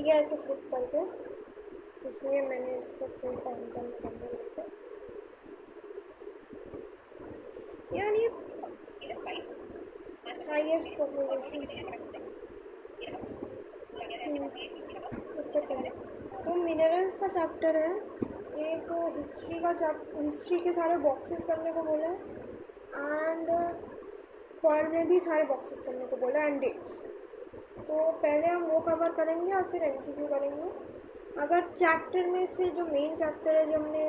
गया ऐसे फ्लिप करके, इसलिए मैंने इसको फिर ऑन करने लगा। यार ये हाईएस्ट पॉपुलेशन तो मिनरल्स का चैप्टर है, एक हिस्ट्री के सारे बॉक्सेस करने को बोला है, एंड पर्ल में भी सारे बॉक्सेस करने को बोला, एंड डेट्स। तो पहले हम वो कवर करेंगे और फिर एमसीक्यू करेंगे। अगर चैप्टर में से जो मेन चैप्टर है जो हमने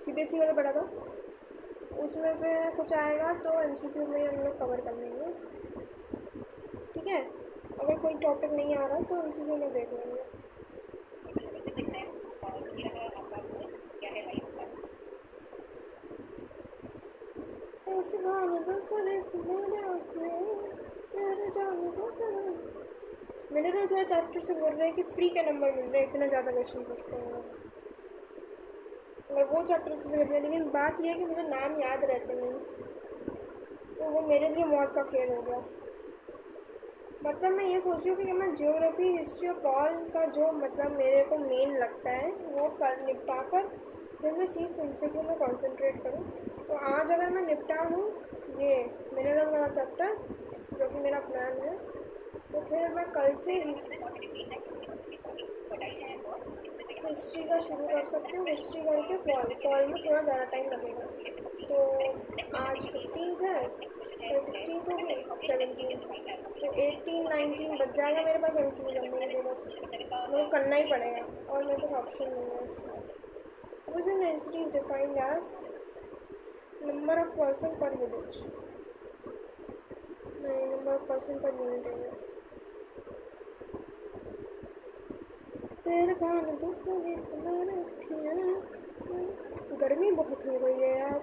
सीबीएसई वाला पढ़ा था उसमें से कुछ आएगा तो एमसीक्यू में हम लोग कवर कर लेंगे, ठीक है। अगर कोई टॉपिक नहीं आ रहा तो एमसीक्यू में देख लेंगे। ऐसे गाने सारे मैंने तो सारे चैप्टर से बोल रहे हैं कि फ्री के नंबर मिल रहे हैं, इतना ज़्यादा क्वेश्चन पूछते हैं और वो चैप्टर अच्छे से कर दिया, लेकिन बात यह है कि मुझे नाम याद रहते नहीं, तो वो मेरे लिए मौत का खेल हो गया। मतलब मैं ये सोच रही हूँ कि मैं ज्योग्राफी, हिस्ट्री और पॉल का जो मतलब मेरे को मेन लगता है वो कर निपटा कर फिर मैं सिर्फ एमसीक्यू में कॉन्सेंट्रेट करूँ। तो आज अगर मैं निपटा लूँ ये मिनरल वाला चैप्टर जो कि मेरा प्लान है, तो फिर मैं कल से हिस्ट्री का शुरू कर सकती हूँ। हिस्ट्री करके पॉल में थोड़ा ज़्यादा टाइम लगेगा। तो आज 15 है, कल 16 होगी, 17, तो 18 19 बच जाएगा मेरे पास एमसीक्यू करने के लिए। बस मेरे को करना ही पड़ेगा और मेरे पास ऑप्शन नहीं है। Original density is defined as number of person per village, नहीं number of person per unit area। तेरे गान दूसरे गर्मी बहुत हो गई है यार।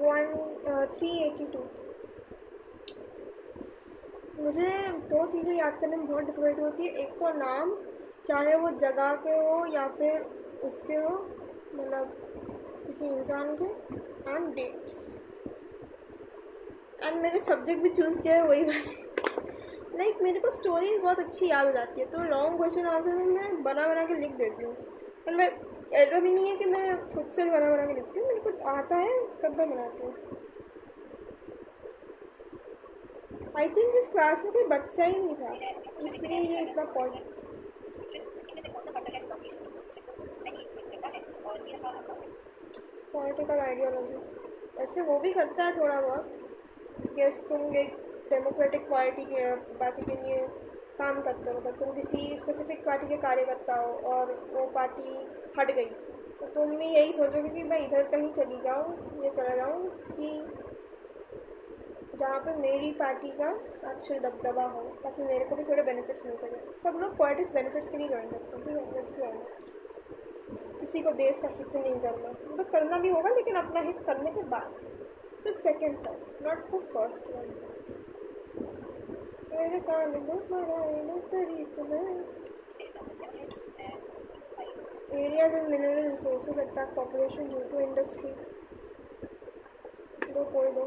वन 382। मुझे दो चीज़ें याद करने में बहुत डिफ़िकल्टी होती है, एक तो नाम, चाहे वो जगह के हो या फिर उसके हो, मतलब किसी इंसान के, एंड डेट्स। एंड मैंने सब्जेक्ट भी चूज़ किया है वही वाली। लाइक मेरे को स्टोरीज बहुत अच्छी याद हो जाती है, तो लॉन्ग क्वेश्चन आंसर में मैं बना के लिख देती हूँ। और मैं ऐसा भी नहीं है कि मैं खुद से बना के लिखती हूँ, मेरे को आता है तब मैं बनाती हूँ। आई थिंक इस क्लास में कोई बच्चा ही नहीं था, इसलिए ये इतना पॉजिटिव। पॉलिटिकल आइडियोलॉजी ऐसे वो भी करता है थोड़ा बहुत। गेस तुम एक डेमोक्रेटिक पार्टी के लिए काम करते हो, मतलब तुम किसी स्पेसिफिक पार्टी के कार्यकर्ता हो और वो पार्टी हट गई, तो तुम भी यही सोचोगे कि मैं इधर कहीं चली जाऊँ या चला जाऊँ कि जहाँ पे मेरी पार्टी का एक्चुअल दबदबा हो, ताकि मेरे को भी थोड़े बेनिफिट्स मिल सके। सब लोग पॉलिटिक्स बेनिफिट्स के लिए ज्वाइन करते हैं, ठीक है, लेट्स बी ऑनेस्ट। किसी को देश का हित नहीं करना, मतलब करना भी होगा लेकिन अपना हित करने के बाद। So second thought, not the first one. मेरे कान दो मराए तारीफ में। Areas and mineral resources attract population due to industry. दो कोई दो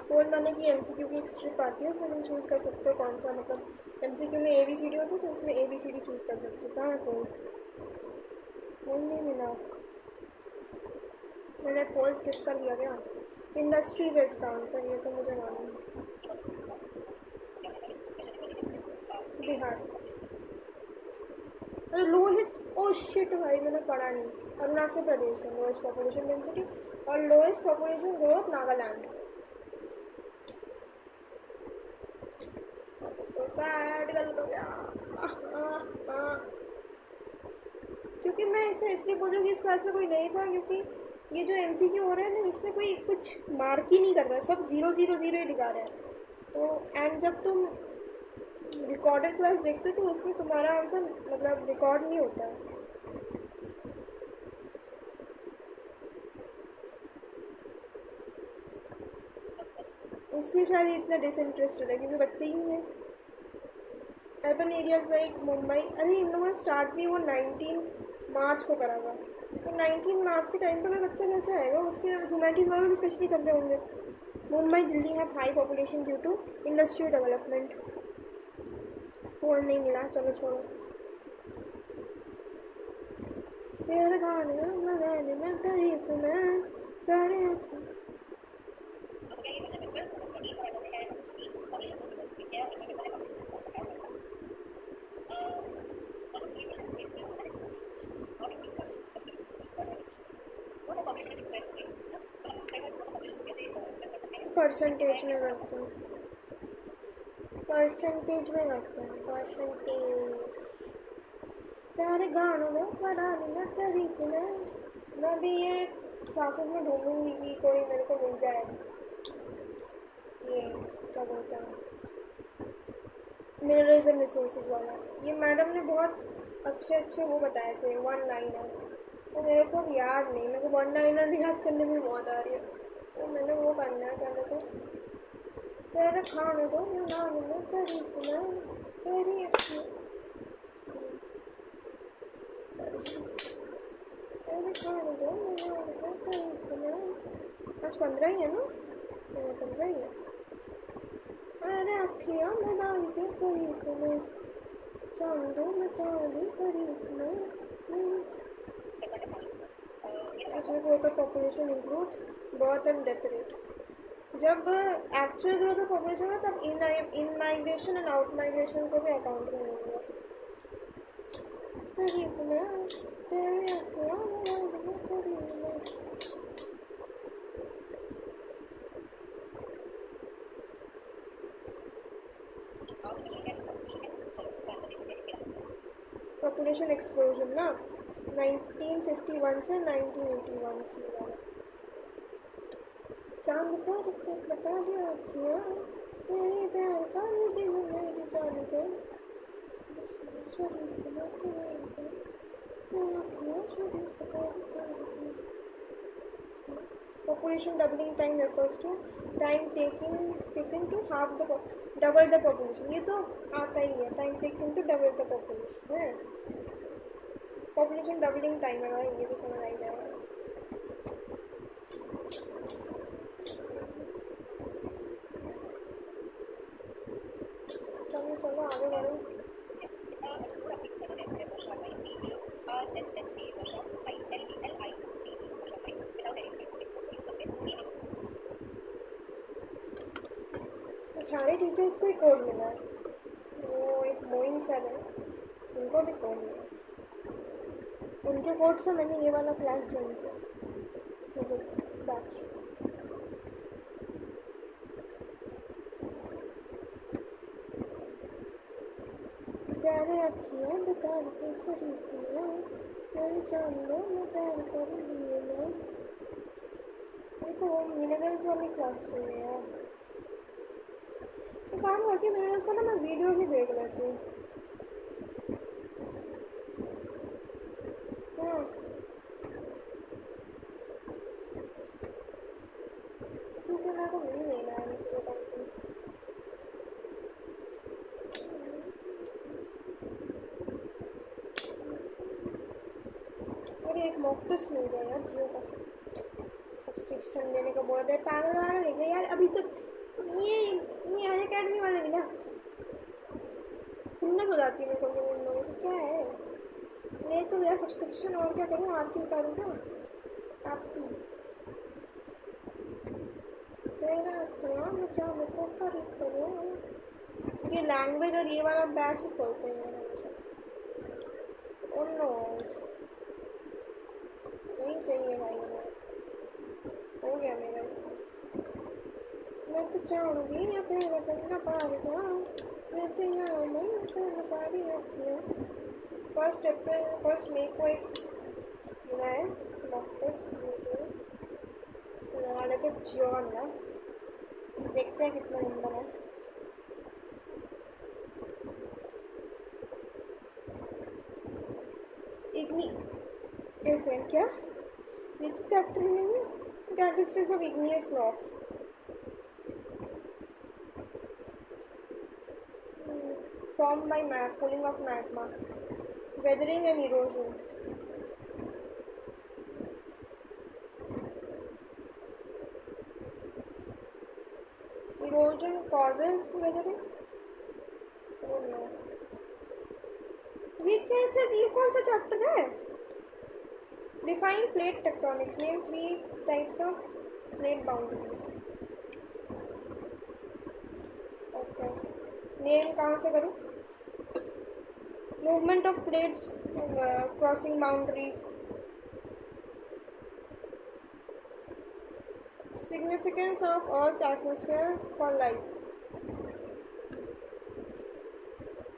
कोड माने कि एमसीक्यू की एक स्ट्रिप आती है, उसमें तुम चूज़ कर सकते हो कौन सा, मतलब एमसीक्यू में ABCD होती है तो उसमें ABCD चूज़ कर सकते हो। कहाँ है कोड नहीं मिला, मैंने पोल स्किप कर दिया क्या। इंडस्ट्रीज है इसका आंसर, ये तो मुझे मालूम है। बिहार। लोएस्ट, ओ शिट भाई मैंने पढ़ा नहीं। अरुणाचल प्रदेश है लोएस्ट पॉपुलेशन डेंसिटी, और lowest population growth Nagaland. Sad गलत हो गया। क्योंकि मैं इसे इसलिए बोल रही हूँ कि इस क्लास में कोई नहीं था, क्योंकि ये जो MCQ हो रहा है ना इसमें कोई कुछ मार्क ही नहीं कर रहा है, सब 0 0 0 ही दिखा रहा है। तो एंड जब तुम रिकॉर्डेड क्लास देखते तो उसमें तुम्हारा आंसर मतलब रिकॉर्ड नहीं होता है। इसलिए शायद ये इतना डिसइंटरेस्टेड है क्योंकि बच्चे ही नहीं है। अर्बन एरियाज लाइक मुंबई, अरे इन लोगों ने स्टार्ट भी वो 19 मार्च को करा था, तो 19 मार्च के टाइम पर बच्चा कैसे आएगा, उसके ह्यूमैनिटीज़ वाले भी स्पेशली चल रहे होंगे। मुंबई दिल्ली है high population due to industrial development. पोल नहीं मिला, चलो छोड़ो। तेरे गाने लगाने में तारीफ में सारे परसेंटेज में करते हैं, परसेंटेज में करते हैं, परसेंटेज। सारे गानों में बनाने में तारीफ में। मैं भी ये क्लासेस में ढूंढूंगी कि कोई मेरे को मिल जाए, ये क्या बोलते हैं, मिनरल्स एंड रिसोर्सेज वाला। ये मैडम ने बहुत अच्छे अच्छे वो बताए थे, वन लाइनर। तो मेरे को अब याद नहीं, मेरे को वन लाइनर भी याद करने में बहुत आ रही है, तो मैंने वो करना है पहले तो। तेरे खाने दो मैं नाम में तारीफ में तेरी अच्छी तेरे खाने दो मैं नाम में तारीफ में। आज 15 ही है ना, 15 ही है। अरे अखियाँ में डाल के तारीफ में, चांदों में चांदी तारीफ में। Actual growth of population includes birth and death rate. जब एक्चुअल ग्रोथ ऑफ पॉपुलेशन है तब इन माइग्रेशन एंड आउट माइग्रेशन को भी अकाउंट में लेंगे। तारीफ में तेरे अखियाँ में डाल के तारीफ में। पॉपुलेशन एक्सप्लोजन ना 1951 से 1981 से वाला। चांद पर बता दिया अखियाँ तेरी प्यार का दी हूँ मेरी जान को शरीफ में अखियाँ शरीफ का। Population doubling time refers to time taken to half the double the population। ये तो आता ही है, time taking to double the population है। पॉपुलेशन डबलिंग टाइम है भाई, ये तो समझ आ ही जाएगा। चलो चलो आगे बढ़ो। सारे टीचर्स को ही कोड मिला है, वो एक मोइन सर है, उनको भी कोड मिला है। उनके कोड से मैंने ये वाला क्लास ज्वाइन किया, मतलब बैच। जाने अखियाँ बता के शरीफ में मेरी जान लो मैं प्यार कर लिए मैं। देखो मिनरल्स वाली क्लास चाहिए यार। तो काम करके मिनरल्स का ना मैं वीडियो ही देख लेती हूँ। हाँ क्योंकि मेरे को मिल नहीं रहा है मुझे कंटेंट। अरे एक मॉक टेस्ट मिल गया यार जियो का, सब्सक्रिप्शन लेने का बोल रहे, पागल वाला ले गया यार। अभी तक ये अन अकेडमी वाले भी ना खुन्नस हो जाती है मेरे को इन लोगों को। क्या है, ले तो यार सब्सक्रिप्शन, और क्या करूँ, आरती उतारूँ क्या आपकी। तेरा ख्याल मचा को खरीद करो। ये लैंग्वेज और ये वाला बैच ही खोलते हैं हमेशा। ओ नो नहीं चाहिए भाई, हमें हो गया मेरा इसका। मैं तो चाहूँगी या तेरा करना पाएगा मैं तेरा मैं तेरा सारी अखियाँ। फर्स्ट अप्रैल फर्स्ट मई को एक मिला है डॉक्टर्स वीडियो, तो लगा लेते जियो वाला, देखते हैं कितना नंबर है। इग्नी क्या ये तो चैप्टर नहीं है. Characteristics of igneous rocks. Formed by cooling of magma, weathering and erosion. Erosion causes weathering. Oh no. ये कौन सा चैप्टर है? Define plate tectonics. Name 3 types of plate boundaries. Okay. Name कहाँ से करूँ? Movement of plates crossing boundaries. Significance of Earth's atmosphere for life.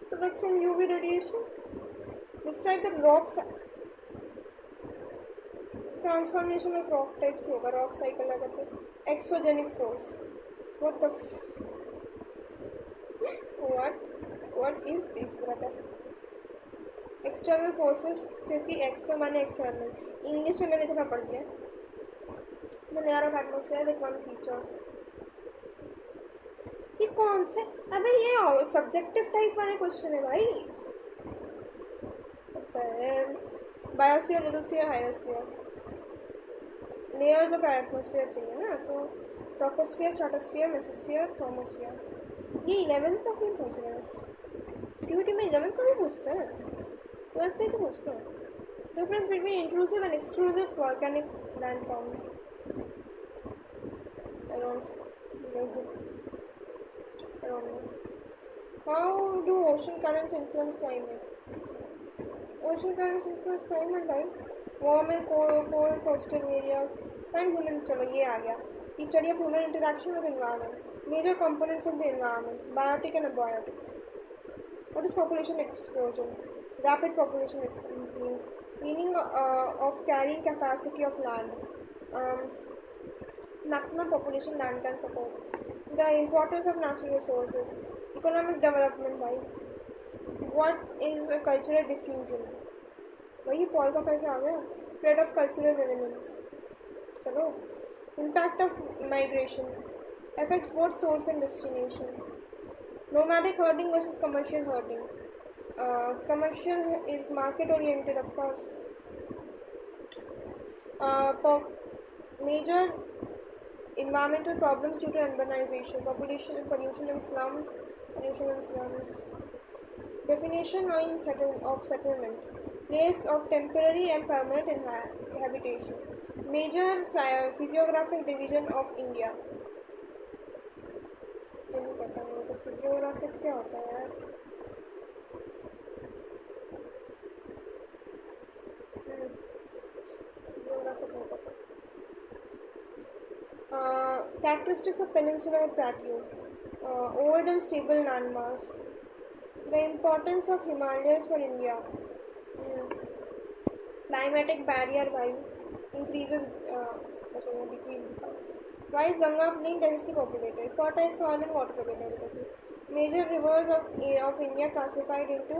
Products from UV radiation. Describe the rocks. Transformation of rock types होगा. Rock cycle लगा तो. Exogenic force. What the what is this, brother? External forces क्योंकि exo माने external. English में मैंने इतना पढ़ दिया. The layer of atmosphere with one feature. ये कौन से? अबे ये सब्जेक्टिव टाइप वाले क्वेश्चन है भाई. Biosphere, lithosphere, hydrosphere. Layers of atmosphere चाहिए ना, तो ट्रोपोस्फीयर, स्ट्रेटोस्फीयर, मेसोस्फीयर, थर्मोस्फीयर. ये 11th तक नहीं पूछ रहे हैं. सीयूटी में 11th का भी पूछता है, 12th में तो पूछता है. Difference between intrusive and extrusive volcanic landforms. I don't know. How do ocean currents influence climate? Ocean currents influence climate by warm and cold coastal areas and human. चलो ये आ गया. The study of human interaction with environment. Major components of the environment: biotic and abiotic. What is population explosion? Rapid population increase. Meaning of carrying capacity of land. Maximum population land can support. The importance of natural resources. Economic development by. What is a cultural diffusion? वही Paul का पैसा आ गया. Spread of cultural elements. चलो. Impact of migration. Affects both source and destination. Nomadic herding versus commercial herding. Commercial is market oriented, of course. Major environmental problems due to urbanization, population pollution in slums. Definition of settlement: place of temporary and permanent habitation. Major physiographic division of India. नहीं पता मेरे को physiographic क्या होता है यार. Physiographic नहीं पता. Characteristics of peninsular plateau. Old and stable landmass. The importance of Himalayas for India. Climatic barrier by increases. Decrease. Why is Ganga plain densely populated? Fertile soil and water availability. Major rivers of India classified into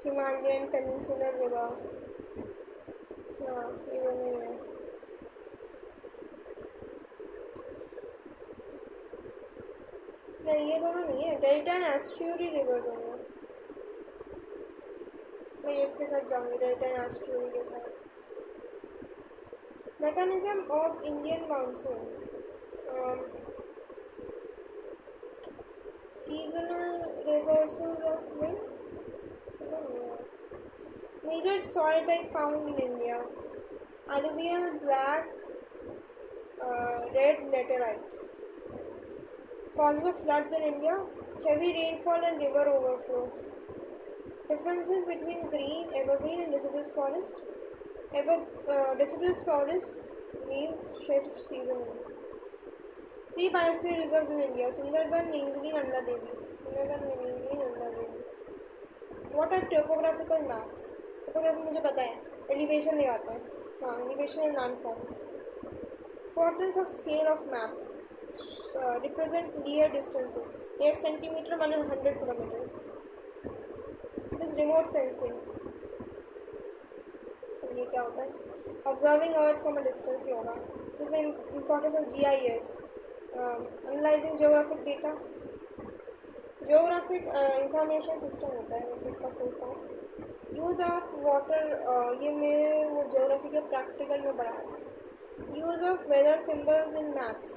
Himalayan Peninsular River. हाँ ये वो नहीं है. नहीं ये दोनों नहीं है. डेल्टा एंड एस्ट्यूरी रिवर्स होंगे. मैं इसके साथ जाऊँगी, डेल्टा एंड एस्ट्यूरी के साथ. Mechanism of Indian monsoon. Seasonal reversals of wind. I don't know. Major soil type found in India: alluvial, black, red laterite. Causes of floods in India: heavy rainfall and river overflow. Differences between green, evergreen and deciduous forest. Deciduous forests leave shade seasonally. 3 biosphere reserves in India: Sundarban, Ningli, Nanda Devi. What are topographical maps? Topography मुझे पता है. Elevation लगाते हैं. हाँ, elevation and landforms. Importance of scale of map. Represent near distances. 1 centimeter माने 100 kilometers. Is remote sensing. ये क्या होता है? Observing earth from a distance ही होगा। This is importance of GIS, analysing geographic data. Geographic information system होता है वैसे इसका full form. Use of water, ये मेरे वो जियोग्राफी के प्रैक्टिकल में पढ़ाया था। Use of weather symbols in maps,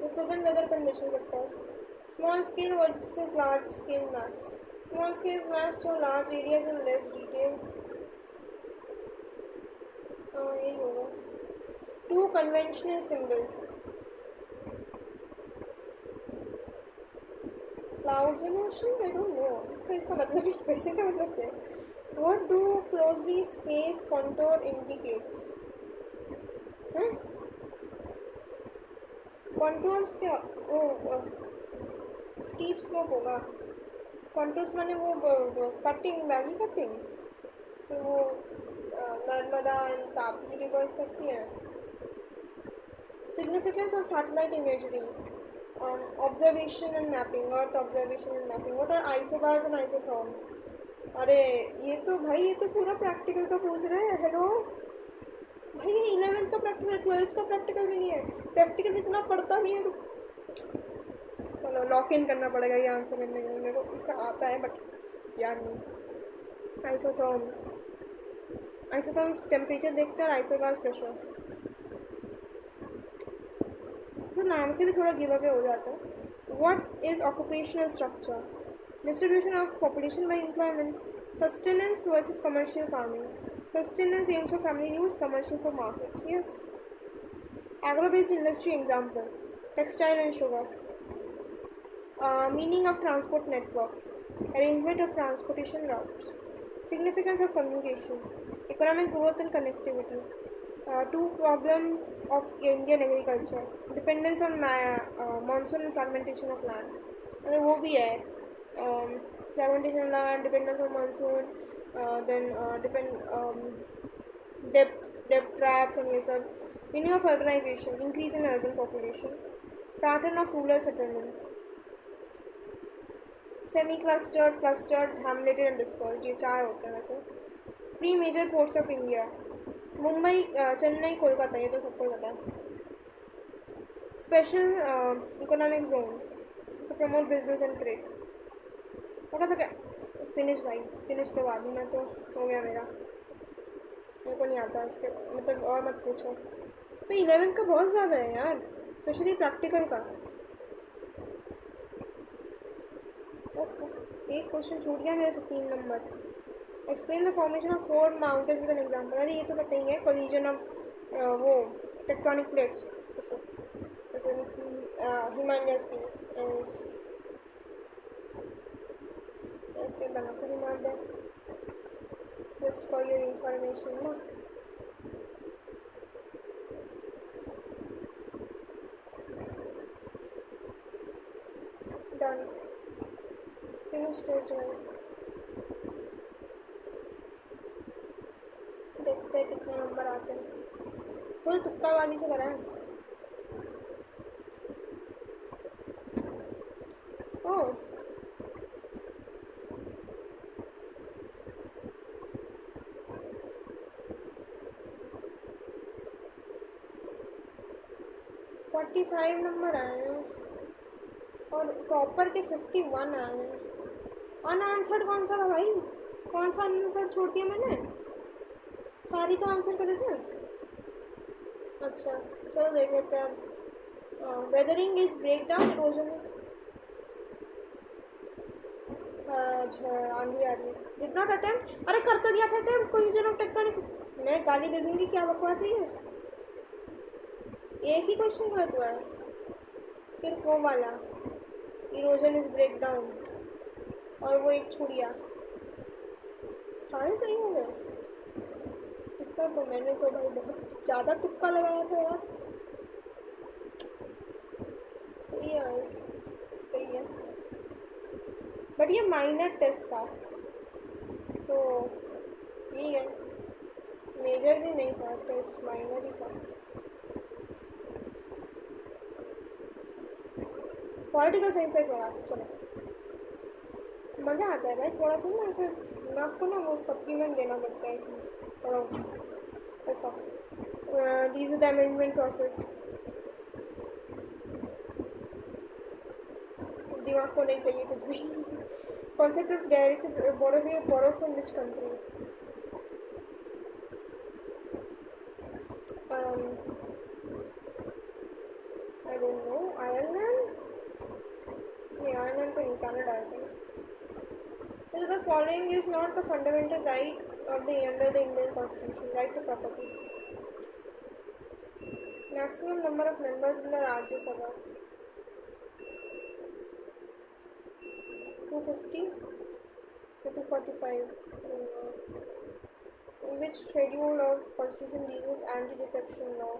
represent weather conditions of course. Small scale versus large scale maps. Small scale maps show large areas in less detail. यही होगा. Two conventional symbols. Clouds and oceans? I don't know. इसका मतलब question का मतलब क्या है? What do closely spaced contour indicates? हैं? Contours क्या? स्टीप स्लोप होगा. कॉन्टूर्स माने वो कटिंग, वैली कटिंग. तो वो नर्मदा एंड तापी रिवर्स करती है. Significance of satellite imagery, observation and mapping, earth observation and mapping. What are isobars and isotherms? अरे ये तो भाई ये तो पूरा प्रैक्टिकल का पूछ रहे हैं. हेलो भाई, ये 11th का प्रैक्टिकल, 12th का प्रैक्टिकल भी नहीं है. प्रैक्टिकल इतना पढ़ता नहीं है. चलो लॉक इन करना पड़ेगा ये आंसर करने के लिए. मेरे को इसका आता है बट याद नहीं. आइसोथर्म्स, आइसोथर्म्स टेम्परेचर देखते हैं और आइसोबार्स प्रेशर. तो नाम से भी थोड़ा गिव अवे हो जाता है. What is occupational structure? Distribution of population bye employment. Sustenance versus commercial farming. Sustenance aims for family use, commercial for market. Yes. Agro-based industry example: textile and sugar. Meaning of transport network. Arrangement of transportation routes. Significance of communication. Economic growth and connectivity. Two problems of Indian agriculture. Dependence on monsoon and fragmentation of land. अगर वो भी है, fragmentation of land, dependence on monsoon, then depth traps and ये सब. Meaning of urbanization, increase in urban population. Pattern of rural settlements. Semi-clustered, clustered, hamleted and dispersed. ये चार होते हैं वैसे. 3 major ports of India. Mumbai, Chennai, Kolkata. ये तो सबको पता है. Special economic zones to promote business and trade. पता था क्या? फिनिश भाई, फिनिश तो बाद में तो हो गया मेरा. मेरे को नहीं आता इसके मतलब, और मत पूछो. तो 11th का बहुत ज़्यादा है यार, स्पेशली प्रैक्टिकल का. एक क्वेश्चन छूट गया मेरे से, 3 number. Explain the formation of 4 mountains with an example. अरे ये तो पता ही है, कोलिजन ऑफ वो टेक्टोनिक प्लेट्स. जैसे जैसे हिमालयस की ऐसे बना था Himalaya. Just for your information ना. डन. फिनिश टेस्ट में देखते हैं कितने नंबर आते हैं. थोड़ी तुक्का वाली से कराएं. ओह 45 नंबर आए हैं और टॉपर के 51 आए हैं. अनआंसर्ड कौन सा था भाई? कौन सा अनआंसर्ड छोड़ दिया मैंने? सारी तो आंसर करे थे. अच्छा चलो देख लेते हैं. Weathering is break down, erosion is. अच्छा आंधी आ रही है. Did not attempt. अरे कर तो दिया था अटेम्प्ट. Collision of tectonic. मैं गाली दे दूंगी, क्या बकवास है ये. एक ही क्वेश्चन गलत हुआ है, सिर्फ वो वाला. इरोजन इज ब्रेक डाउन और वो एक छुड़िया. सारे सही हो गए. इतना तो मैंने तो भाई बहुत ज़्यादा तुक्का लगाया था यार. सही है भाई, सही है. बट ये माइनर टेस्ट था, सो ठीक है. मेजर भी नहीं था टेस्ट, माइनर ही था. पॉलिटिकल साइंस का एक लगा. चलो मज़ा आता है भाई थोड़ा सा ना ऐसे। आपको ना वो सप्लीमेंट देना पड़ता है थोड़ा ऐसा। These is the amendment process. दिमाग को नहीं चाहिए कुछ भी। Concept of direct borrow from which country? I don't know. Ireland? नहीं आयरलैंड तो नहीं, कनाडा है तो। So the following is not the fundamental right of the under the Indian Constitution, right to property. Maximum number of members in the Rajya Sabha, 250 to 245. In which schedule of Constitution deals with anti-defection law?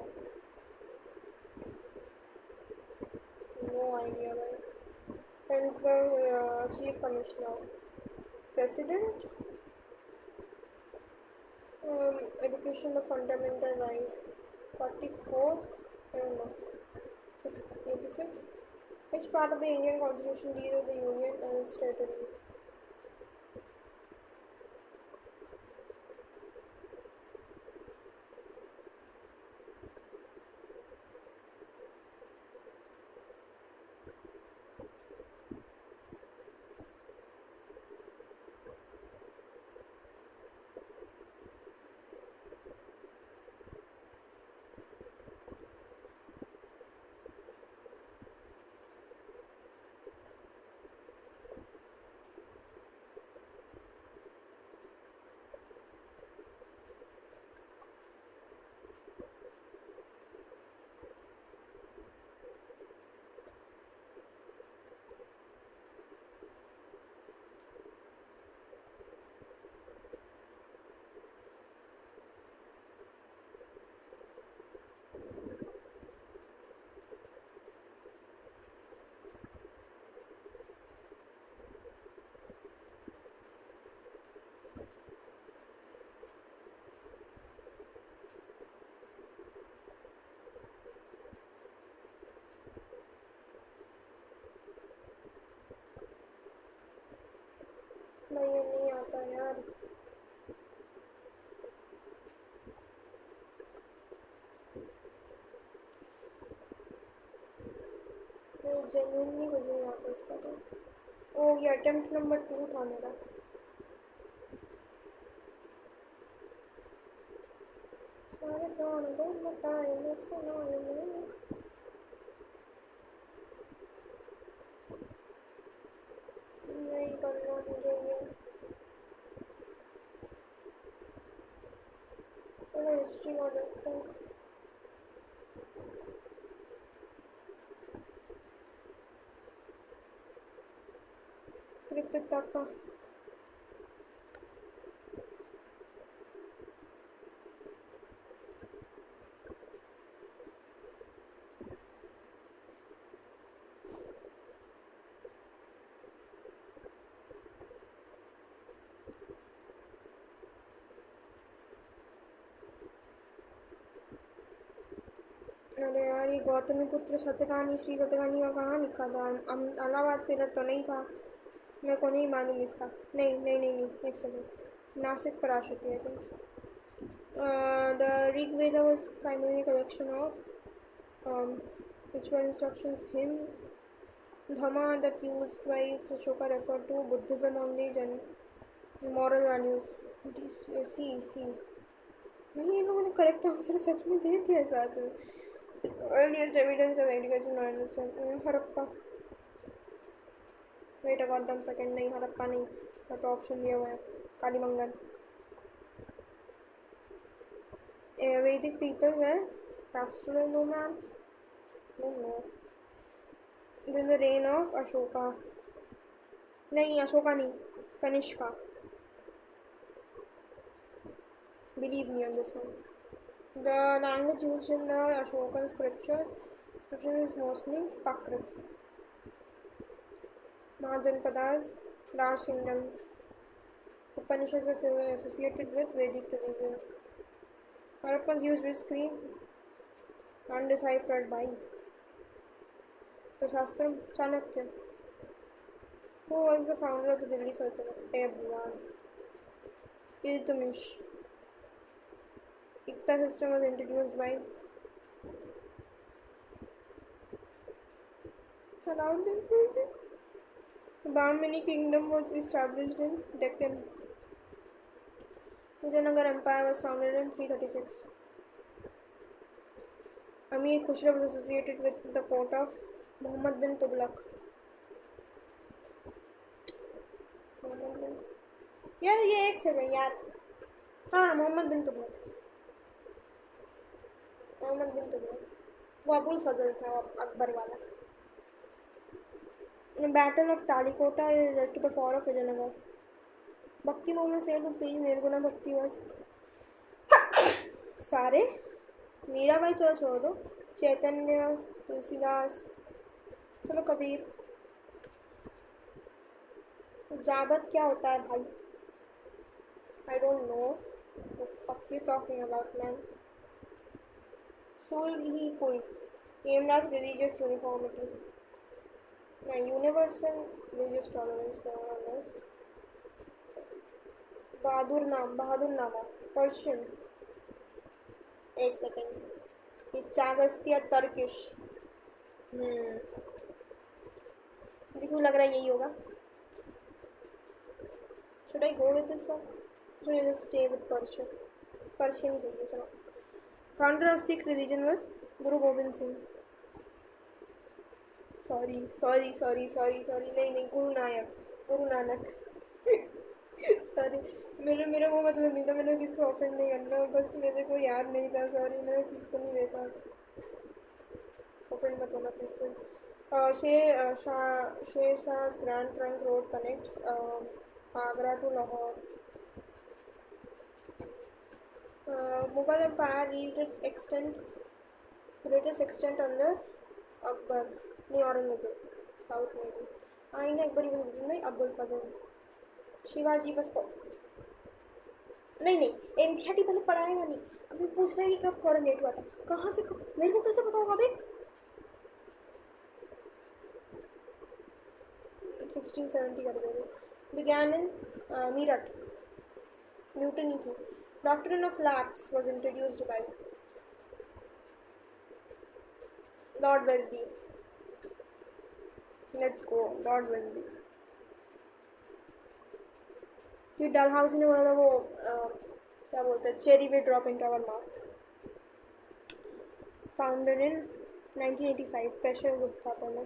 No idea, right? Hence the Chief Commissioner. President? Education the fundamental right. 44th? I don't know. 86? Which part of the Indian Constitution deals with the Union and its territories? नहीं ये नहीं आता यार। नहीं genuinely कुछ नहीं आता इसका तो। ओ ये अटेम्प्ट नंबर 2 था मेरा। सारे गान दो बताए मैं सुना नहीं करना मुझे ये। चलो हिस्ट्री का देखते हैं। त्रिपिटका। अरे यार ये गौतमीपुत्र सत्यकानी श्री सत्यकानी का कहाँ लिखा था? अलाहाबाद पीरियड तो नहीं था। मेरे को नहीं मालूम इसका। नहीं नहीं नहीं नहीं एक सेकेंड। नासिक पराशक्ति है think. The Rigveda was primarily collection of ritual instructions, hymns. Dhamma that used by Ashoka refer to Buddhism only and moral values. सी नहीं इन लोगों ने करेक्ट आंसर सच में दे दिया साथ में। Earliest evidence of agriculture knowledge Harappa. Wait a goddamn second. नहीं हड़प्पा नहीं। मैं तो ऑप्शन दिया हुआ है। कालीमंगल। Vedic people were pastoral nomads. No, no. During the reign of Ashoka. नहीं अशोका नहीं Kanishka. Believe me on this one. The language used in the Ashokan scriptures is mostly Prakrit. Mahajanpadas, large kingdoms. Upanishads were associated with Vedic religion. Harappans used which screen? Undeciphered by. तो शास्त्र Chanakya. Who was the founder of the Delhi Sultanate? Everyone. Iltutmish. Ikta system was introduced by Alauddin Khilji. The Bahmani kingdom was established in Deccan. Vijayanagar Empire was founded in 336. Amir Khusro was associated with the court of Muhammad bin Tughlaq. यार ये एक second यार. हाँ मोहम्मद बिन तुगलक. मोहम्मद बिन तुगलक वो अबुल फजल था अकबर वाला. The Battle of Talikota led to the fall of Vijayanagar. Bhakti movement said to preach Nirguna Bhakti was सारे मीराबाई चलो छोड़ दो. चैतन्य, तुलसीदास, चलो कबीर. जाबत क्या होता है भाई? I don't know. What the fuck you talking about, man? Soul he could. Aimed at religious uniformity. Now, universal religious tolerance for all of us. बहादुर नामा पर्शियन. एक सेकेंड. ये चागस्तिया तर्किश. मुझे क्यों लग रहा है यही होगा. Should I go with this one? Should I just stay with Persian? Persian ही चाहिए. चलो. Founder of Sikh religion was Guru Gobind Singh. Sorry नहीं गुरु नानक. सॉरी मेरा वो मतलब नहीं था. मैंने किसको ऑफेंड नहीं करना. बस मेरे को याद नहीं था. सॉरी मैंने ठीक से नहीं देखा. ऑफेंड मत होना प्लीज कोई. शेर शाह's Grand Trunk Road connects Agra to Lahore. Mughal Empire reached its greatest extent under Akbar. नहीं औरंगजेब. साउथ में भी. आईने अकबरी में अब्बुल फजल. शिवाजी बस को नहीं एनसीईआरटी पहले पढ़ाएगा नहीं. अभी पूछ रहे हैं कि कब कोरोनेट हुआ था. कहाँ से मेरे को कैसे पता होगा अभी. 1670 कर दे रहे. Began in Meerut. Mutiny थी. Doctrine of lapse was introduced by Lord Wesley. Let's go, Lord Wesley. ये डलहाउसी ने बोला था वो क्या बोलते हैं cherry way drop in our mouth. Founded in 1985. Pressure group था पहले.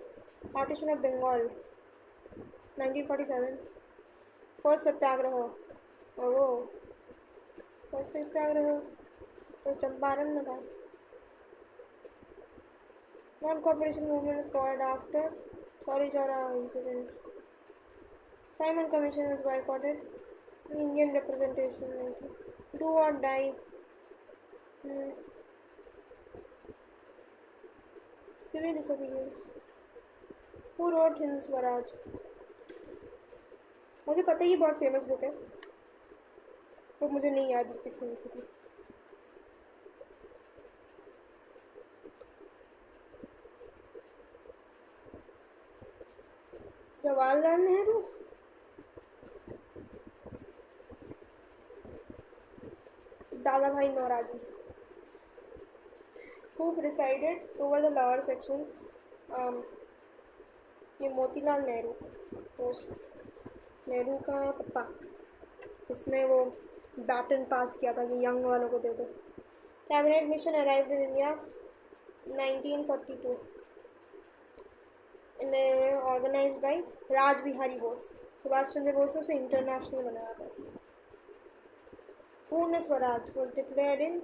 Partition of Bengal 1947. First satyagraha. वो फर्स्ट सत्याग्रह तो चंपारण में था. Non cooperation movement was called after Chowra incident. Simon Commission was boycotted. Indian representation 90. Do or die. Civil disobedience. Who wrote Hind Swaraj? मुझे पता है ये बहुत फेमस बुक है तो मुझे नहीं याद किसने लिखी थी. जवाहरलाल नेहरू. दादा भाई नौराजी. Who presided over the lower section? ये मोतीलाल नेहरू. नेहरू का पप्पा. उसने वो बैटन पास किया था कि यंग वालों को दे दो. Cabinet mission arrived in India 1942. Organised by Raj Bihari Bose. Subhash Chandra Bose ने उसे इंटरनेशनल बनाया था. पूर्ण स्वराज वॉज डिक्लेयर्ड इन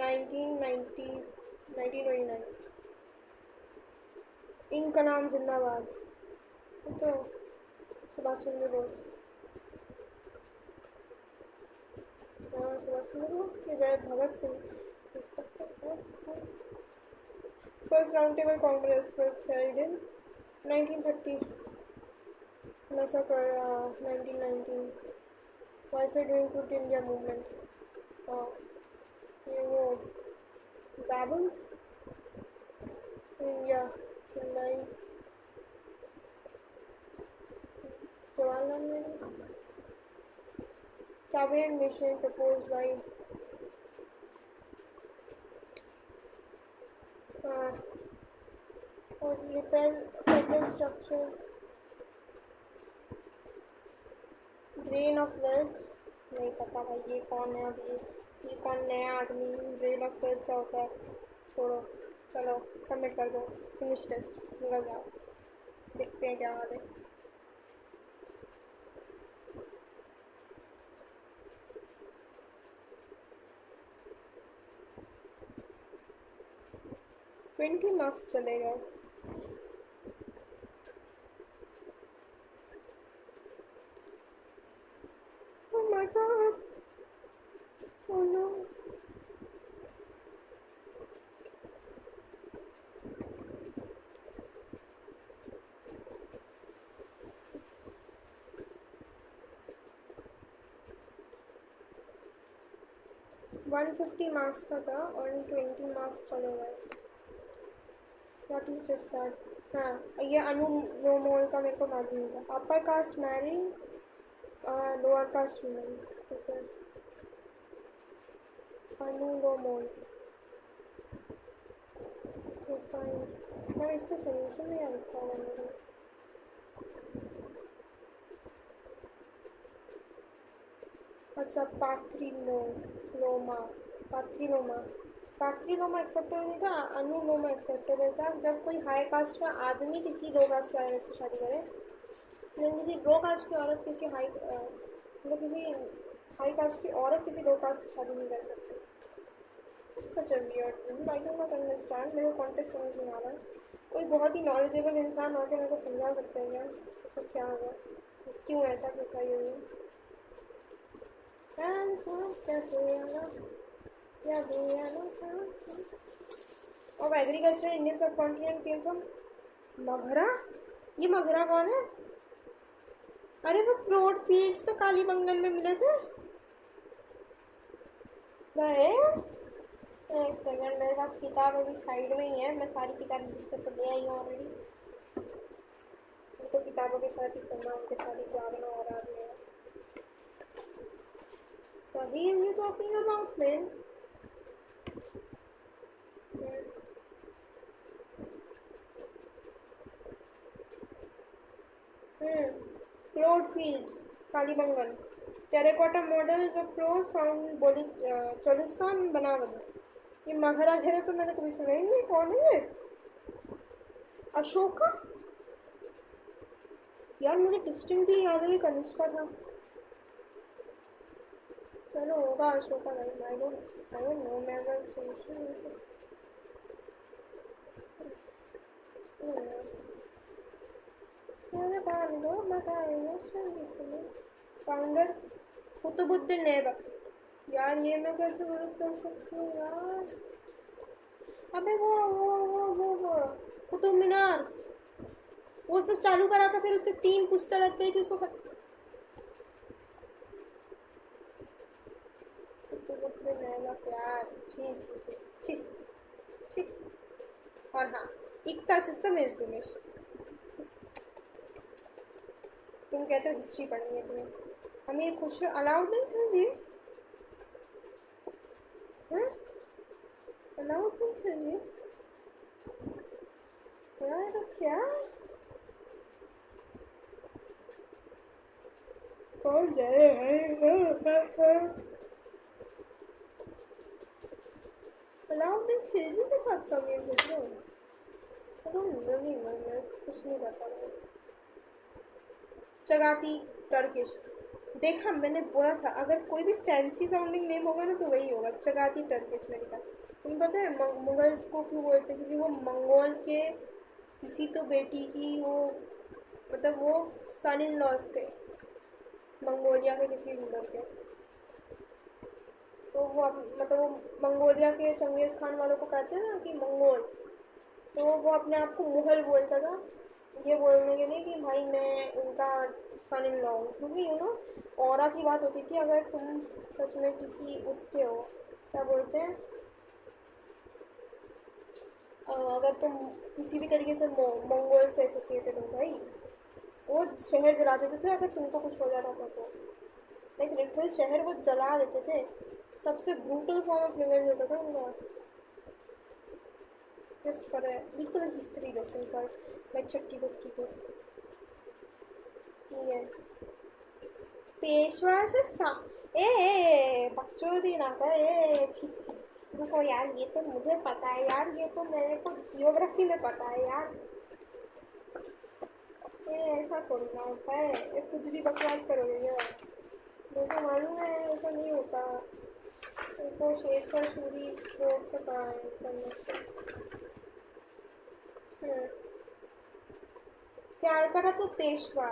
1929. इनका नाम जिंदाबाद. तो सुभाष चंद्र बोस. सुभाष चंद्र बोस के जय Bhagat Singh. First Roundtable Congress was held in 1930. Massacre 1919. Viceroy doing Quit India movement. ये वो Babel India Chennai Jawaharlal Nehru cabinet mission propose by repel federal structure drain of wealth नहीं पता भाई ये कौन है अभी ये कौन नया आदमी ड्रेन ऑफ वेल्थ क्या होता है छोड़ो चलो सबमिट कर दो फिनिश टेस्ट निकल जाओ देखते हैं क्या हाल है 20 मार्क्स चलेगा oh my god oh no 150 marks का था और 20 मार्क्स चले गए व्हाट इज दिस दैट हाँ ये अनुलोमोल का मेरे को मालूम नहीं था upper caste marry lower caste women okay अनुलोमोल तो फाइन मैं इसका सोल्यूशन नहीं लिखा हुआ मैंने अच्छा पाथ्रीलोमा पाथ्रीलोमा पाथ्रीलोमा एक्सेप्टेबल नहीं था अनुलोमा एक्सेप्टेबल था जब कोई हाई कास्ट का आदमी किसी लो कास्ट के औरत से शादी करे लेकिन किसी लो कास्ट की औरत किसी मतलब किसी हाई कास्ट की औरत किसी लो कास्ट से शादी नहीं कर सकती such a weird thing I do not understand मेरे को कॉन्टेक्स्ट समझ नहीं आ रहा कोई बहुत ही नॉलेजेबल इंसान होकर मेरे को समझा सकते हैं क्या इसका क्या होगा क्यों ऐसा क्यों था ये of agriculture Indian subcontinent came from Maghara ये मगहरा कौन है अरे वो प्लॉट फील्ड्स तो कालीबंगन में मिले थे एक सेकंड मेरे पास किताब अभी साइड में ही है मैं सारी किताब जिससे तो ले आई हूँ ऑलरेडी उनको किताबों के साथ ही सुनना उनके साथ ही जागना और आदमी So he are you talking about, man? Plowed fields, Kalibangan. Terracotta models of plows found in Cholistan, बनावट. ये मगहरा घेरे तो मैंने कभी सुना ही नहीं कौन है ये अशोका यार मुझे डिस्टिंक्टली याद है ये कनिष्का था चलो होगा अशोका नहीं आई डोंट नो मैं अगर सोल्यूशन फाउंडर कुतुबुद्दीन ऐबक यार ये मैं कैसे गलत कर सकती हूँ यार अबे वो कुतुब मीनार वो उसने चालू करा था फिर उसके 3 पुस्तक लग गई थी उसको यार छी छी छी छी और हाँ इक्ता सिस्टम इज फिनिश तुम कहते हो हिस्ट्री पढ़नी है तुम्हें अमीर खुश अलाउद्दीन खिलजी अलाउद्दीन खिलजी यार क्या कौन जाए अलाउद्दीन खिलजी के साथ कब ये गुजरे नहीं मैं कुछ नहीं करता चगाती टर्किश देखा मैंने बोला था अगर कोई भी फैंसी साउंडिंग नेम होगा ना तो वही होगा चगाती टर्किश मैंने कहा तुम्हें पता है मुगल्स को क्यों बोलते क्योंकि वो मंगोल के किसी तो बेटी की वो मतलब वो सन इन लॉज थे मंगोलिया के किसी रूलर के तो वो मतलब वो मंगोलिया के चंगेज़ खान वालों को कहते हैं ना कि मंगोल तो वो अपने आप को मुगल बोलता था ये बोलने के लिए कि भाई मैं उनका सन इन लॉ हूँ क्योंकि यू नो औरा की बात होती थी अगर तुम सच में किसी उसके हो क्या बोलते हैं अगर तुम किसी भी तरीके से मंगोल से एसोसिएटेड हो भाई वो शहर जला देते थे अगर तुमको कुछ हो जाता था तो। लाइक लिटरल शहर वो जला देते थे। सबसे ब्रूटल फॉर्म ऑफ रिवेंज होता था उनका। Just for a little history lesson for my चट्टी बच्ची को। ठीक है। पेशवा से सा बकचोदी ना कर रुको यार, ये तो मुझे पता है यार, ये तो मेरे को जियोग्राफी में पता है यार। ये ऐसा थोड़ी ना होता है, ये कुछ भी बकवास करोगे यार। मेरे को मालूम है ऐसा नहीं होता। उनको शेरशाह सूरी रोड पे कहा है इन्फॉर्मेशन। क्या करा तो पेशवा।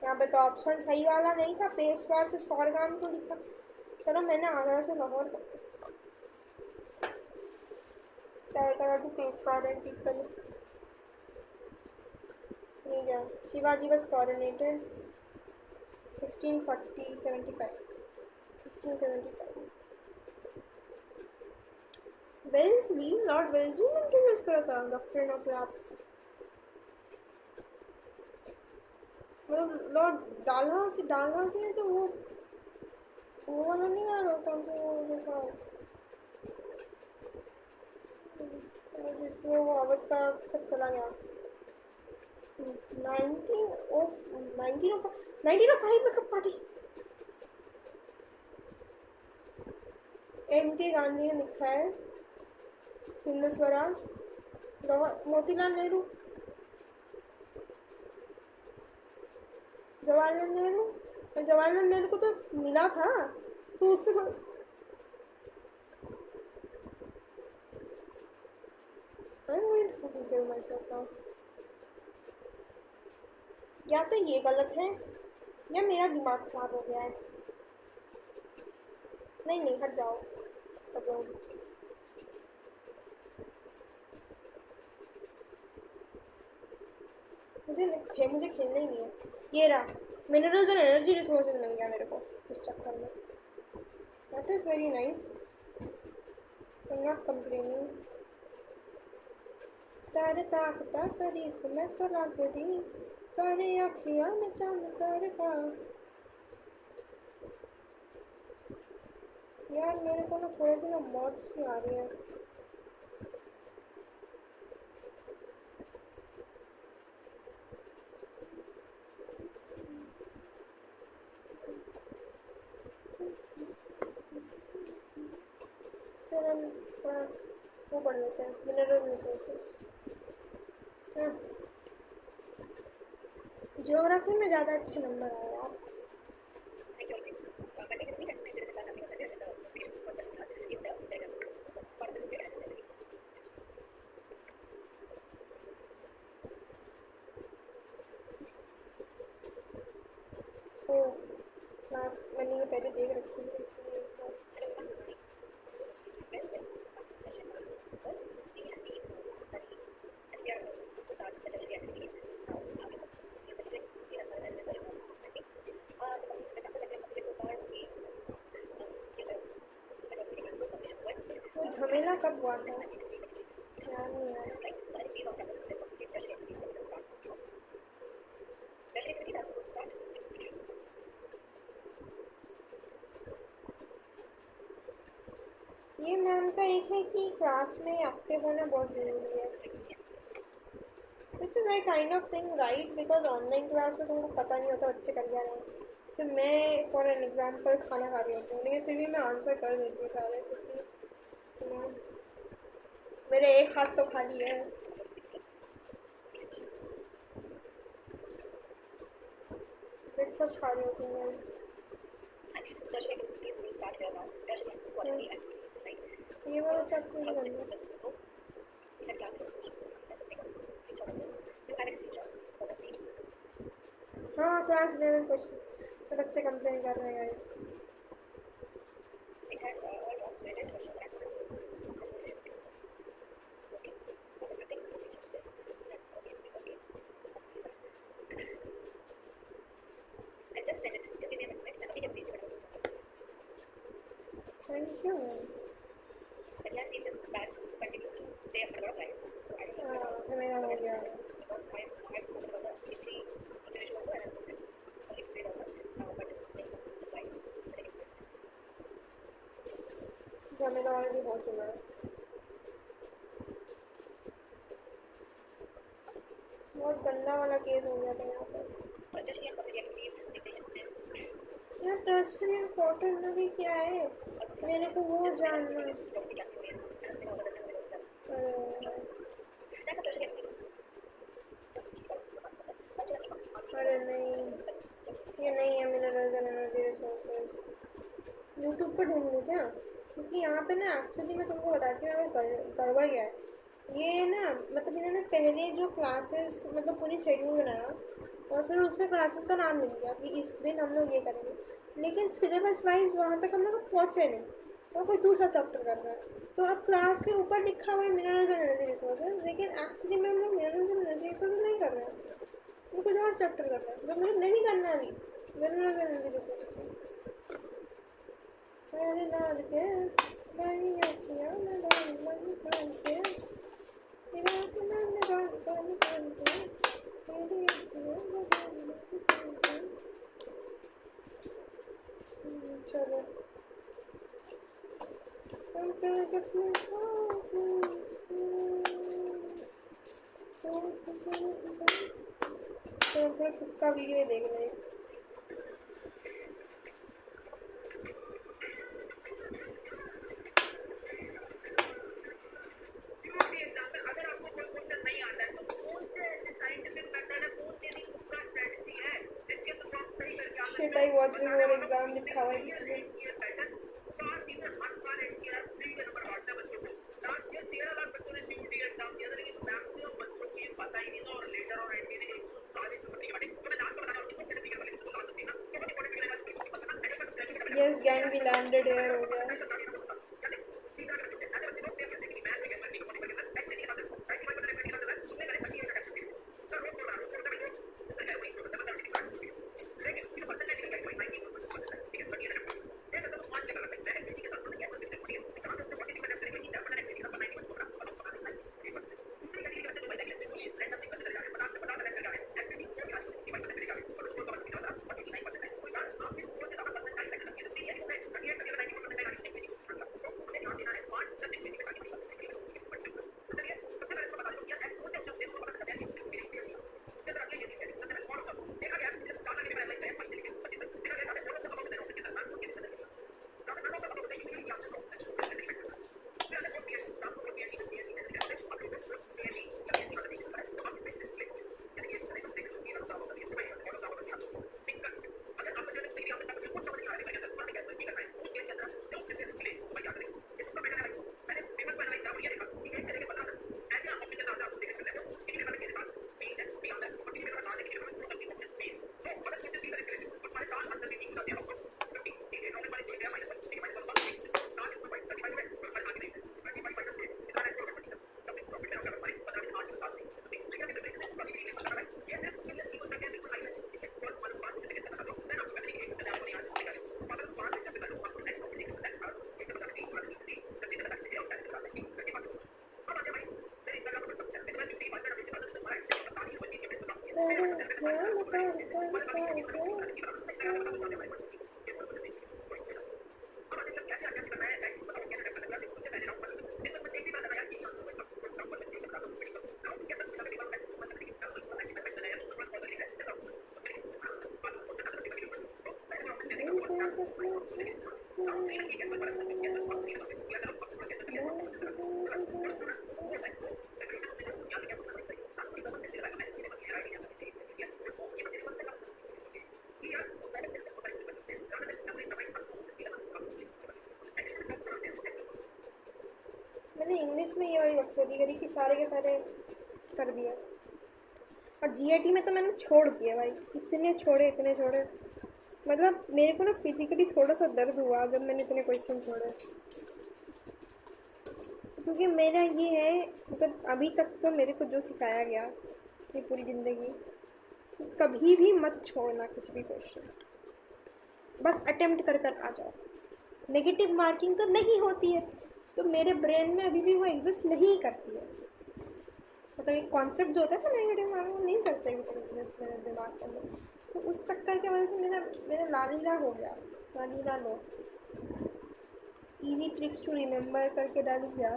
यहाँ पे तो ऑप्शन सही वाला नहीं था, पेशवा से सौरगाम को लिखा। चलो मैंने आगरा से लाहौर तय करा टू पेशवा एंड पीपल। नहीं गया। Shivaji was coronated 1640 75 1675। Wellesley, Lord Wellesley ने इंट्रोड्यूस करा था डॉक्ट्रिन ऑफ लैप्स। मतलब लॉर्ड डालहाउसी है तो वो वाला नहीं आ रहा कौन सा वो देखा जिसमें वो अवध का सब चला गया। 1905 में कब पार्टी। एम.के. गांधी ने लिखा है हिंद स्वराज। मोतीलाल नेहरू, जवाहरलाल नेहरू को तो मिला था तो उससे थोड़ा। I'm going to fucking kill myself now। या तो ये गलत है या मेरा दिमाग खराब हो गया है। नहीं हट जाओ सब लोग। मुझे खेलना ही नहीं है। ये रहा, मिनरल्स एंड एनर्जी रिसोर्सेज मिल गया मेरे को इस चक्कर में। That is very nice, I am not complaining. तारे ताकता शरीफ में तो लग दी, सारे अखियाँ में चांद कर का। यार मेरे को ना थोड़ी सी ना मौत सी आ रही है। चल हम थोड़ा वो पढ़ लेते हैं, मिनरल रिसोर्सेज। जियोग्राफी में ज़्यादा अच्छे नंबर आए यार। ओ क्लास मैंने ये पहले देख रखी है इसलिए क्लास। वो झमेला कब हुआ था याद नहीं आ रहा। ये मैम का एक है कि क्लास में एक्टिव होना बहुत ज़रूरी है, which is I kind of thing right, because online class में तुमको पता नहीं होता बच्चे कर क्या रहे हैं। फिर मैं फॉर एन एग्जाम्पल खाना खा रही होती हूँ लेकिन फिर भी मैं आंसर कर देती हूँ सारे, क्योंकि मेरे एक हाथ तो खाली है। ब्रेकफास्ट खा रही होती हूँ मैं। ये वाला चैप्टर नहीं करना। हाँ क्लास 11 क्वेश्चन, तो बच्चे कंप्लेन कर रहे हैं गाइस। Thank you. हाँ झमेला हो गया। झमेला ऑलरेडी हो चुका है। बहुत गंदा वाला केस हो गया था यहाँ पर। यार टर्सरी कॉटन नदी क्या है, मेरे को वो जानना। अरे नहीं, ये नहीं है minerals and energy resources. YouTube पर ढूंढ लूँ क्या? क्योंकि यहाँ पे ना एक्चुअली मैं तुमको बताती हूँ यहाँ पे गड़बड़ गया है। ये ना मतलब इन्होंने पहले जो क्लासेस मतलब पूरी शेड्यूल बनाया और फिर उसमें क्लासेस का नाम लिख दिया कि इस दिन हम लोग ये करेंगे, लेकिन सिलेबस वाइज वहाँ तक हम लोग पहुँचे नहीं और कोई दूसरा चैप्टर कर रहा है। तो अब क्लास के ऊपर लिखा हुआ है मिनरल्स एंड एनर्जी रिसोर्सेज, लेकिन एक्चुअली में हम लोग मिनरल्स एंड एनर्जी रिसोर्सेज नहीं कर रहे हैं, वो कुछ और चैप्टर कर रहा है जो मुझे नहीं करना अभी। मिनरल्स एंड एनर्जी रिसोर्सेज मैंने डाल के नहीं किया, मैं डाल के चलो तो थोड़ा तुक्का वीडियो देख लें। Shit, I watched before exam लिखा हुआ है इसमें। Yes, gang we landed here हो गया। मैंने इंग्लिश में ये वाली बकचोदी करी कि सारे के सारे कर दिया, और जीआईटी में तो मैंने छोड़ दिया भाई, इतने छोड़े मतलब मेरे को ना फिजिकली थोड़ा सा दर्द हुआ जब मैंने इतने क्वेश्चन छोड़े, क्योंकि मेरा ये है मतलब अभी तक तो मेरे को जो सिखाया गया ये पूरी ज़िंदगी, कभी भी मत छोड़ना कुछ भी क्वेश्चन, बस अटेम्प्ट कर आ जाओ। नेगेटिव मार्किंग तो नहीं होती है, तो मेरे ब्रेन में अभी भी वो एग्जिस्ट नहीं करती है, मतलब एक कॉन्सेप्ट जो होता है ना नेगेटिव मार्किंग, वो नहीं करते कि एग्जिस्ट मेरे दिमाग के अंदर। तो उस चक्कर की वजह से मेरा मेरा लालीला हो गया, लालीला लो। इजी ट्रिक्स टू रिमेंबर करके डाल दिया,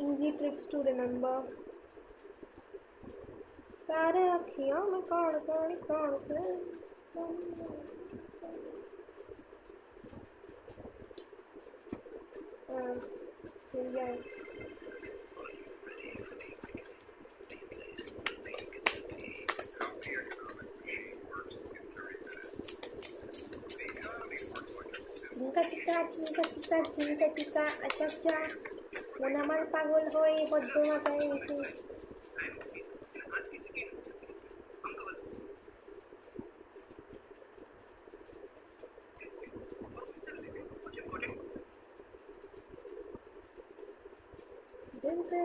इजी ट्रिक्स टू रिमेंबर। तारे अखियाँ में काड़ काड़ काड़ के मिल जाए। চিংকা চিকা চিংকা চিকা চিংকা চিকা আচ্ছা আচ্ছা মন আমার পাগল হয়ে বড্ড মাথায় উঠে। दिल पे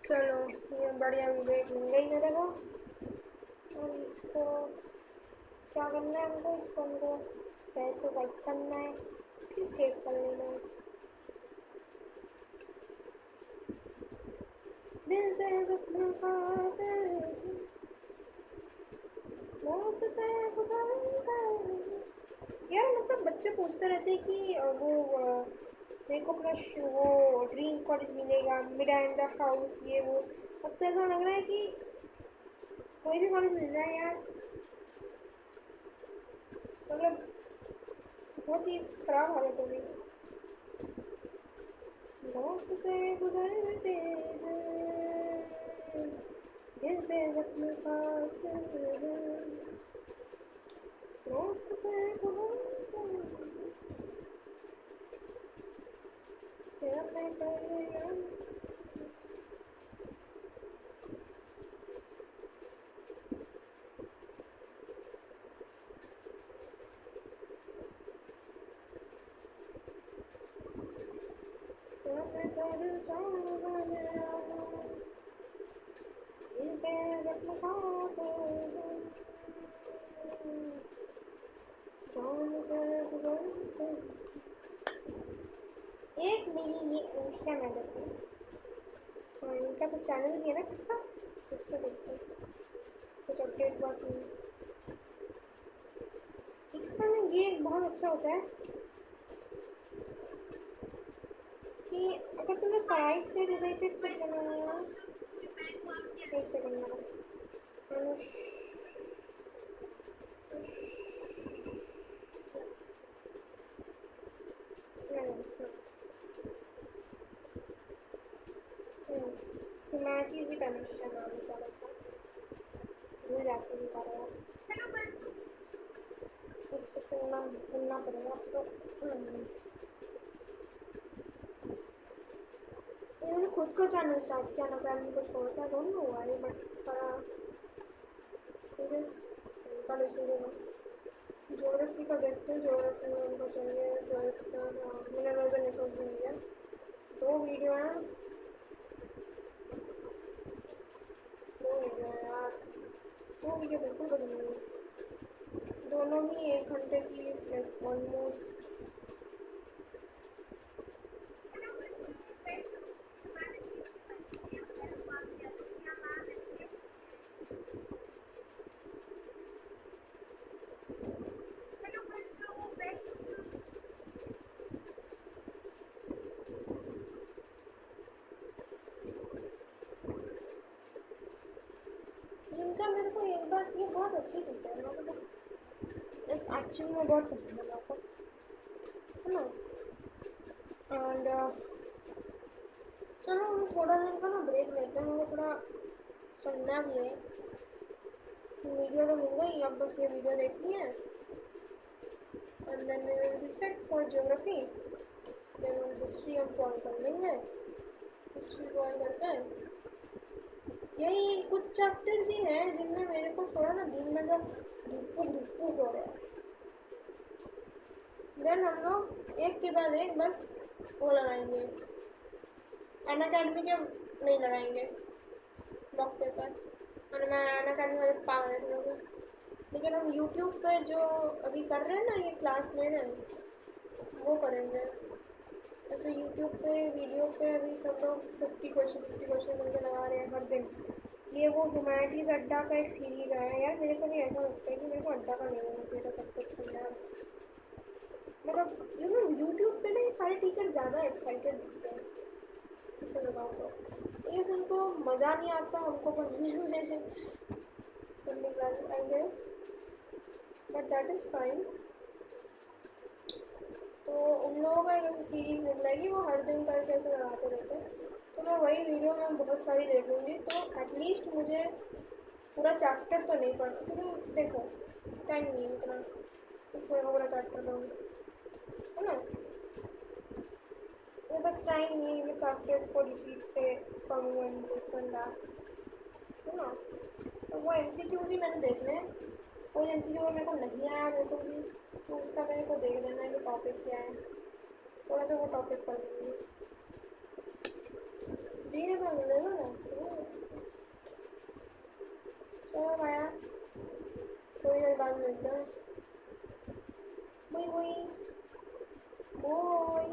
चलो ये बढ़िया वेट मिल गई मेरे को। और इसको क्या करना है हमको, इसको हमको पहले तो लाइक करना है, फिर सेव कर लेना है। दिल पे जख्म खाते मौत से गुजरते। यार मतलब बच्चे पूछते रहते हैं कि वो मेरे को अपना वो ड्रीम कॉलेज मिलेगा, मिरांडा हाउस, ये वो। अब तो ऐसा लग रहा है कि कोई भी कॉलेज मिल जाए यार, मतलब बहुत ही खराब हालत हो गई। मौत से गुजरते हैं दिल पे जख्म खाते हैं मौत से गुजरते हैं तेरा मैं करेगा। मैं कर जाऊंगा दिल पे जख्म खाते हैं जान से गुजरते हैं। एक मेरी ये अनुष्का मैडम है, हाँ इनका तो चैनल भी है ना खुद का, उसको देखते हैं कुछ अपडेट बात नहीं। इसका ना ये बहुत अच्छा होता है कि अगर तुम्हें पढ़ाई से रिलेटेड कुछ बनाना है। एक सेकंड मैडम, अनुष ह्यूमैनिटीज भी तनुष्का नाम है ज़्यादा भूल जाती हूँ बार बार। एक सेकंड ना भूलना पड़ेगा अब तो। इन्होंने खुद का चैनल स्टार्ट किया ना फैमिली को छोड़ के, don't know why but college मिलेगा। ज्योग्राफी का देखते हैं, ज्योग्राफी में उनको चाहिए ट्वेल्थ का। हाँ मिनरल्स एंड रिसोर्स मिल गया, 2 वीडियो हैं, 2 वीडियो है यार, 2 वीडियो बिल्कुल बदल गई, दोनों ही 1 घंटे की, लाइक ऑलमोस्ट। इनका मेरे को एक बात ये बहुत अच्छी चीज़ है, मतलब एक्चुअली में बहुत पसंद है मेरे को, है ना। एंड चलो हम थोड़ा देर का ना ब्रेक लेते हैं, मुझे थोड़ा सुनना भी है। वीडियो तो मिल गई, अब बस ये वीडियो देखनी है and then we will be set for geography. Then हम हिस्ट्री हम पॉइंट कर लेंगे, हिस्ट्री पॉइंट करके यही कुछ चैप्टर्स ही हैं जिनमें मेरे को थोड़ा ना दिन में जब धुप्पू धुप्पू हो रहा है। देन हम लोग एक के बाद एक बस वो लगाएंगे, अन अकेडमी के नहीं लगाएंगे मॉक पेपर, और मैं अन अकेडमी वाले पागल है थोड़ा सा। लेकिन हम यूट्यूब पे जो अभी कर रहे हैं ना, ये क्लास ले रहे हैं, वो करेंगे। जैसे यूट्यूब पे वीडियो पे अभी सब लोग 50 क्वेश्चन करके लगा रहे हैं हर दिन। ये वो ह्यूमैनिटीज़ अड्डा का एक सीरीज़ आया है यार, मेरे को भी ऐसा लगता है कि मेरे को अड्डा का नहीं होना चाहिए था सब कुछ सुनना यार। मतलब यूट्यूब पे ना ये सारे टीचर ज़्यादा एक्साइटेड दिखते हैं, इसे लगाओ तो ये उनको मज़ा नहीं आता हमको पढ़ने में पढ़ने class I guess, but that is fine. तो उन लोगों का एक ऐसी सीरीज़ निकला है कि वो हर दिन करके ऐसे लगाते रहते हैं, तो मैं वही वीडियो में बहुत सारी देख लूँगी, तो एटलीस्ट मुझे पूरा चैप्टर तो नहीं पढ़ना, क्योंकि देखो टाइम नहीं है उतना पूरा का पूरा चैप्टर पढ़ूँ, है ना। मेरे पास टाइम नहीं है, मैं चैप्टर्स को रिपीट पे पढ़ूँ एंड दिस एंड दैट, है ना। तो वो MCQs ही मैंने देखने हैं, कोई MCQ मेरे को नहीं आया मेरे को भी, तो उसका मेरे को देख लेना है कि टॉपिक क्या है, थोड़ा सा वो टॉपिक पढ़ लूँगी। धीरे में मिलेगा ना। चलो भाया, थोड़ी देर बाद मिलते हैं। Bye bye bye.